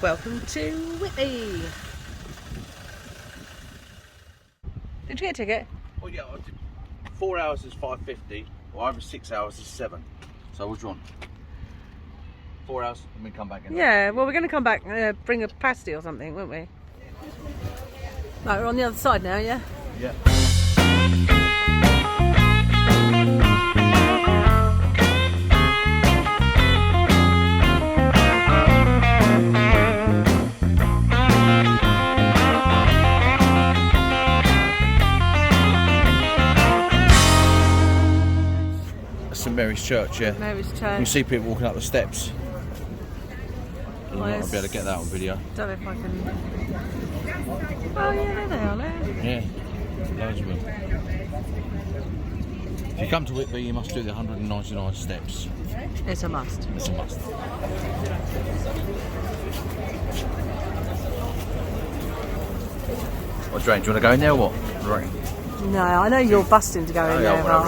Welcome to Whitby. Did you get a ticket? Oh yeah, I did. 4 hours is £5.50, or over 6 hours is £7. So which one? 4 hours and we come back in. Yeah, well we're going to come back and bring a pasty or something, won't we? Right, we're on the other side now, yeah? Yeah. St Mary's Church, yeah. Mary's Church. You see people walking up the steps. You might yes. not be able to get that on video. Don't know if I can. Oh yeah, there they are there. Yeah, loads of them. If you come to Whitby, you must do the 199 steps. It's a must. It's a must. What, Jane, do you want to go in there or what? Right. No, I know you're busting to go in there, but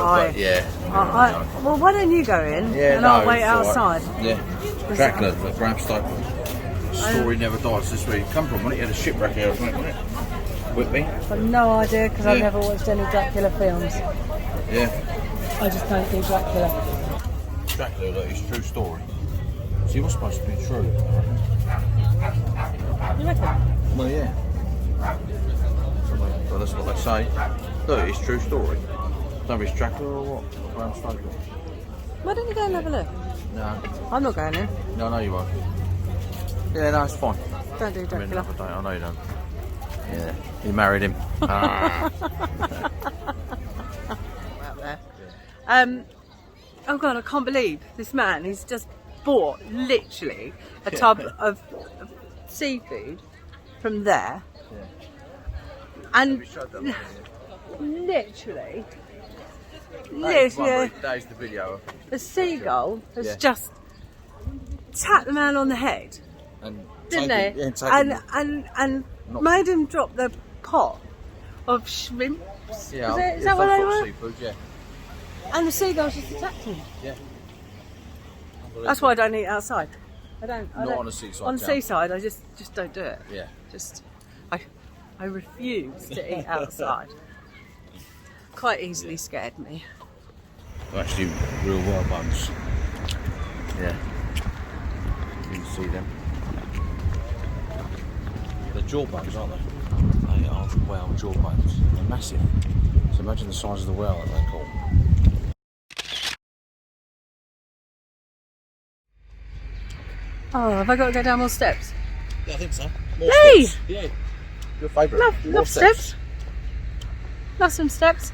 well, why don't you go in and I'll wait outside? Right. Yeah. Dracula, the Bram Stoker. Story never dies. This week. Come from when he had a shipwreck here, wasn't it? Whitby. I've got no idea because I've never watched any Dracula films. Yeah. I just don't do Dracula. Dracula, look, it's a true story. See, what's supposed to be true? You reckon? Well, yeah. Well, that's what they say. Look, it's a true story. Don't be Dracula or what? Bram Stoker. Why don't you go and have a look? No. I'm not going in. No, no, you won't. Yeah, no, it's fine. Don't do Dracula. I know you don't. Yeah, you married him. Ah. Oh god, I can't believe this man. He's just bought literally a tub of seafood from there, and literally, There's the video. the seagull has just tapped the man on the head, didn't they? And made him drop the pot of shrimps. Yeah, is that what they were? Seafood, yeah. And the seagulls just attacked him. Yeah. That's why I don't eat outside. Not on a seaside. On the seaside, I just don't do it. Yeah. I refuse to eat outside. Quite easily scared me. They're actually real whale bugs. Yeah. You can see them. They're jaw bugs, aren't they? They are whale jaw bugs. They're massive. So imagine the size of the whale that they call. Oh, have I got to go down more steps? Yeah, I think so. More Lee! steps. Yeah. Your favourite. Love steps. Love some steps.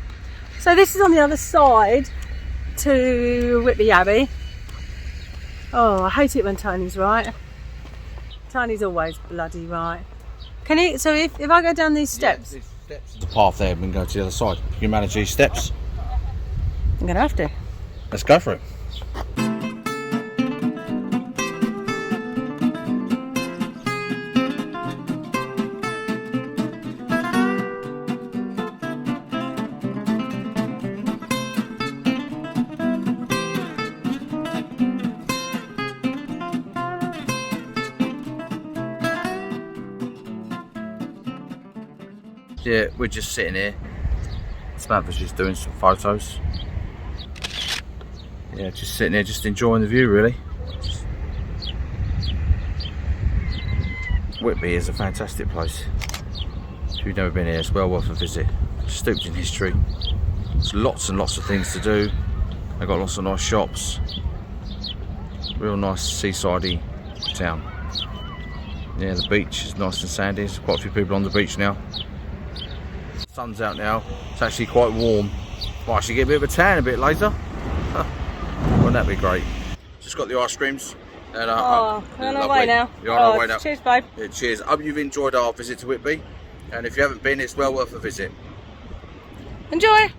So this is on the other side to Whitby Abbey. Oh, I hate it when Tony's right. Tony's always bloody right. Can he? So if I go down these steps, these steps. The path there, we can go to the other side. Can you manage these steps? I'm gonna have to. Let's go for it. Yeah, we're just sitting here. Samantha's just doing some photos. Yeah, just sitting here, just enjoying the view really. Whitby is a fantastic place. If you've never been here, it's well worth a visit. Steeped in history. There's lots and lots of things to do. They've got lots of nice shops. Real nice seasidey town. Yeah, the beach is nice and sandy. There's quite a few people on the beach now. Sun's out now. It's actually quite warm. Might actually get a bit of a tan a bit later. Wouldn't that be great? Just got the ice creams. And, we're on our way now. You're on our way now. Cheers, babe. Yeah, cheers. I hope you've enjoyed our visit to Whitby. And if you haven't been, it's well worth a visit. Enjoy.